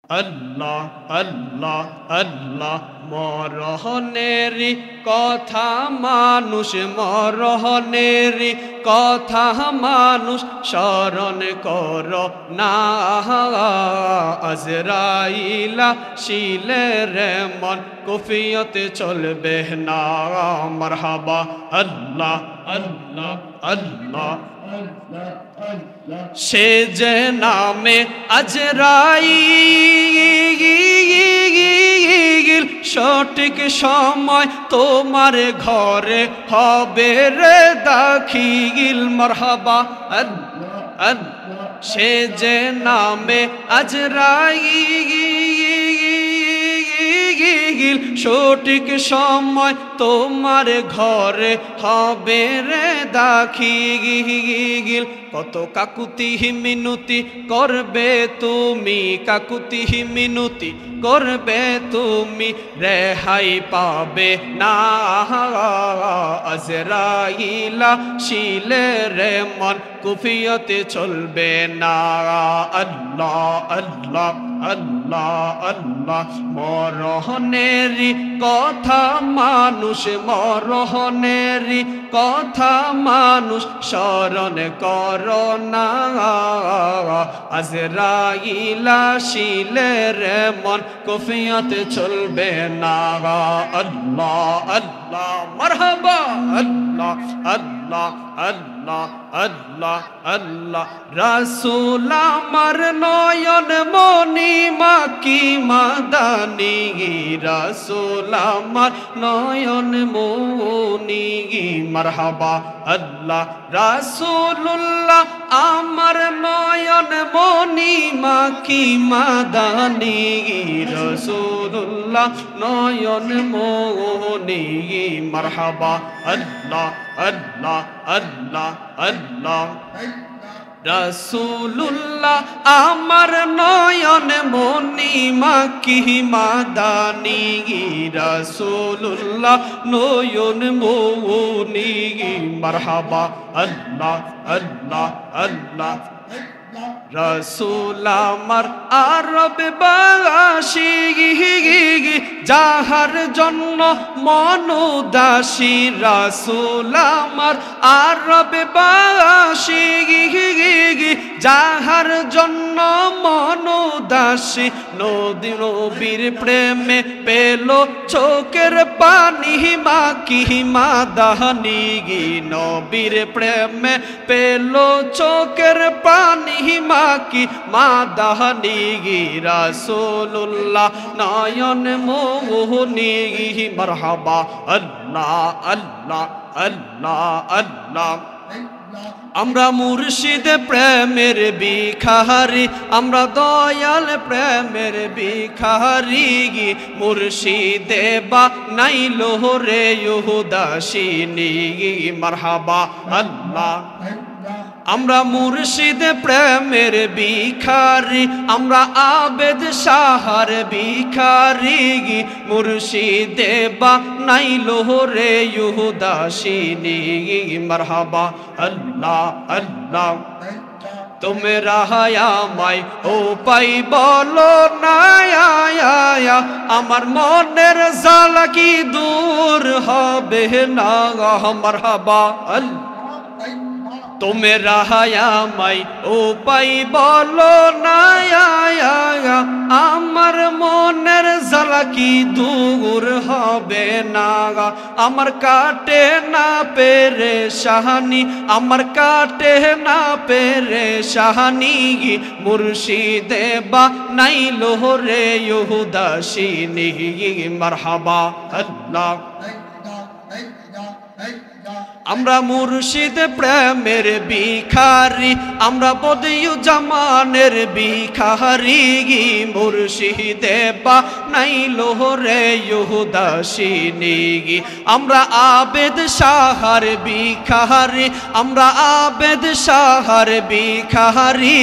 আল্লাহ আল্লাহ আল্লাহ মরহনেরি কথা মানুষ মরহনেরি কথা মানুষ স্মরণ কর না আজরাইলা শিলের মন কুফিয়তে চলবে না মারহাবা আল্লাহ আল্লাহ আল্লাহ সে যে নামে আজরাইল সঠিক সময় তোমার ঘরে হবে রে দাখিল মারহাবা সে যে নামে আজরাইল সঠিক সময় তোমার ঘরে হবে রে দাখিল কত কাকুতি মিনতি করবে তুমি কাকুতি মিনতি করবে তুমি রেহাই পাবে না আজরাইলা শিলের মন কুফিয়তে চলবে না আল্লাহ আল্লাহ আল্লাহ আল্লাহ মরহনেরি কথা মানুষ মরহনেরি কথা মানুষ স্মরণ কর না আজরাইলা শিলের মন কুফিয়তে চলবে না আল্লাহ আল্লাহ মারহাবা আল্লাহ আল্লাহ আল্লাহ আল্লাহ আল্লাহ রাসূল আমার নয়ন মনি মাকি মাদানি রাসূল আমার নয়ন মনি মারহাবা আল্লাহ রাসূলুল্লাহ আমার নয়ন মনি মাকি মাদানি রাসূলুল্লাহ নয়ন মনি মারহাবা আল্লাহ আল্লাহ আল্লাহ আল্লাহ রাসূলুল্লাহ আমার নয়ন মনি মাকি মাদানি রাসূলুল্লাহ নয়ন মনি মারহাবা আল্লাহ আল্লাহ আল্লাহ রাসূল আমার আরববাসী যাহার জন্য মন উদাসী রাসূল আমার আরববাসী যাহার জন্য মন উদাসী নবীর প্রেমে পেল চোখের পানি মাকি মাদানি নবীর প্রেমে পেল চোখের পানি মাকি মাদানি রাসূলুল্লাহ নয়ন মোহনী মারহাবা আল্লাহ আল্লাহ আল্লাহ আল্লাহ আমরা মুর্শিদ প্রেমের ভিখারি আমরা দয়াল প্রেমের ভিখারি মুর্শিদে বা নাইলো রে উদাসীনী মারহাবা আল্লাহ আমরা মুর্শিদ প্রেমের ভিখারি আমরা আবেদ শাহর ভিখারি মুর্শিদে বা নাইলো রে উদাসীনী মারহাবা আল্লাহ আল্লাহ তোমরা আমায় ও পাই বলো না আমার মনের জ্বালা কি দূর হবে না মারহাবা আল্লাহ তোমরা আমায় ও পাই বলো না আমার মনের জ্বালা কি দূর হবে না আমার কাটে না পেরেশানি আমার কাটে না পেরেশানি মুর্শিদে বা নাইলো রে উদাসীনী মারহাবা আল্লাহ আমরা মুর্শিদ প্রেমের ভিখারি আমরা বদিউ জামানের ভিখারি মুর্শিদে বা নাইলো রে উদাসীনী আমরা আবেদ শাহর ভিখারি আমরা আবেদ শাহর ভিখারি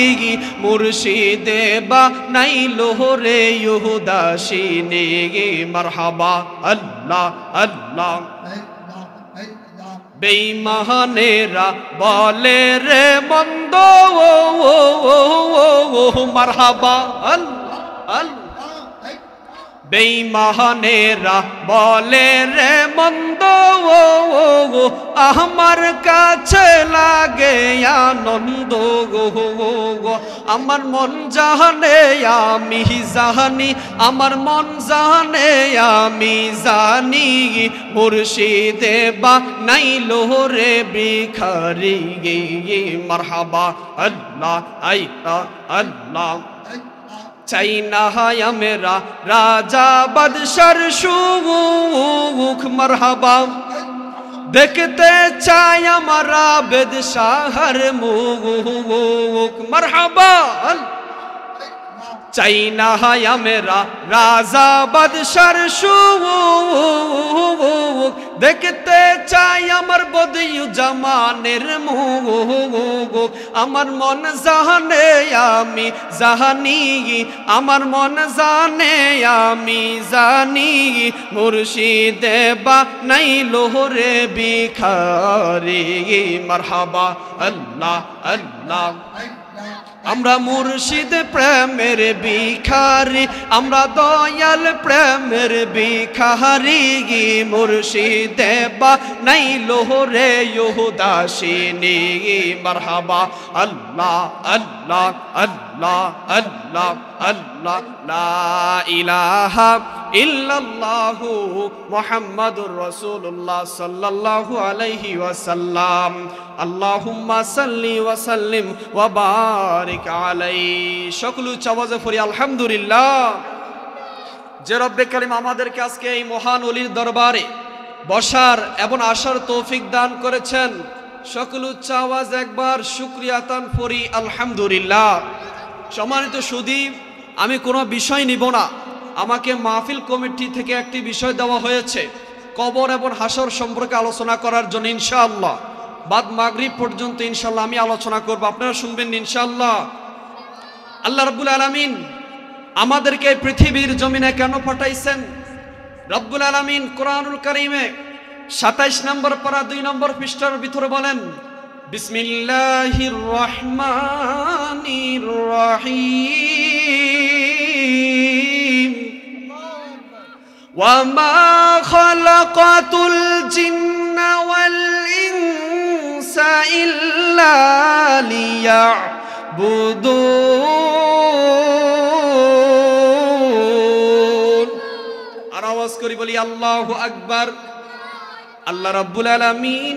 মুর্শিদে বা নাইলো রে উদাসীনী মারহাবা আল্লাহ আল্লাহ বেঈমানেরা বলে রে মন্দ মারহাবা আল্লাহ আল্লাহ বেঈমানেরা বলে রে মন্দ আমার কাছে লাগে আনন্দ গো আমার মন জানে আমি জানি আমার মন জানে আমি জানি মুর্শিদে বানাইলো রে ভিখারি মারহাবা আল্লাহ আইতা আল্লাহ চাই না আমরা রাজা বাদশার সুখ মারহাবা দেখতে চাই আমরা বেদশাহর মুখ মারহাবা চাই না আমরা রাজা বাদশার সুখ দেখতে চাই আমার বদিউ জামানের মুখ আমার মন জানে আমি জানি আমার মন জানে আমি জানি মুর্শিদে বানাইলো রে ভিখারি মারহাবা আল্লাহ আল্লাহ আমরা মুর্শিদ প্রেমের ভিখারি আমরা দয়াল প্রেমের ভিখারি মুর্শিদে বানাইলো রে উদাসীনী মারহাবা আল্লাহ আল্লাহ আল্লাহ আল্লাহ আল্লাহ লা ইলাহা ইল্লাল্লাহু মুহাম্মাদুর রাসূলুল্লাহ সাল্লাল্লাহু আলাইহি ওয়াসাল্লাম আল্লাহুম্মা সাল্লি ওয়া সাল্লিম ওয়া বারিক আলাইহি সকল আওয়াজে পড়ি আলহামদুলিল্লাহ। যে রব্বে কারীম আমাদেরকে আজকে এই মহান ওলির দরবারে বসার এবং আসার তৌফিক দান করেছেন, সকল উচ্চ আওয়াজ একবার শুকরিয়া তান পড়ি আলহামদুলিল্লাহ। সম্মানিত সুধী, আমি কোনো বিষয় নিব না, আমাকে মাহফিল কমিটি থেকে একটি বিষয় দেওয়া হয়েছে কবর এবং হাসর সম্পর্কে আলোচনা করার জন্য। ইনশাআল্লাহ বাদ মাগরিব পর্যন্ত ইনশাআল্লাহ আমি আলোচনা করব, আপনারা শুনবেন ইনশাআল্লাহ। আল্লাহ রাব্বুল আলামিন আমাদেরকে পৃথিবীর জমিনে কেন পাঠাইছেন? রব্বুল আলামিন কোরআনুল কারীমে 27 নম্বর পারা 2 নম্বর পৃষ্ঠার ভিতরে বলেন, বিসমিল্লাহির রহমানির রহিম ওয়া মা খালাকাতুল জিন্না ওয়াল ইনসা ইল্লা লিয়াবুদুন। আর আওয়াজ করি বলি আল্লাহু আকবার। আল্লাহ রাব্বুল আলামিন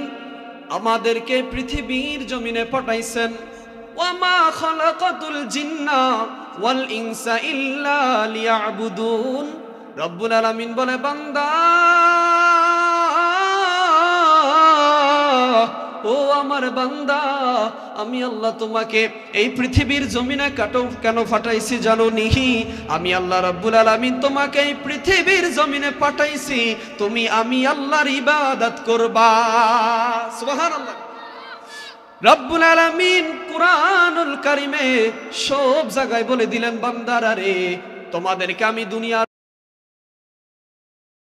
আমাদেরকে পৃথিবীর জমিনে পাঠাইছেন। ওয়া মা খালাকাতুল জিন্না ওয়াল ইনসা ইল্লা লিয়াবুদুন। রব্বুল আলামিন বলে, বান্দা ও আমার বান্দা, আমি আল্লাহ তোমাকে এই পৃথিবীর জমিনে কেন পাঠাইছি জানো নিহি? আমি আল্লাহ রাব্বুল আলামিন তোমাকে এই পৃথিবীর জমিনে পাঠাইছি তুমি আমি আল্লাহর ইবাদত করবা। সুবহানাল্লাহ। রব্বুল আলামিন কুরআনুল কারীমে সব জায়গায় বলে দিলেন, বান্দারা রে, তোমাদেরকে আমি দুনিয়া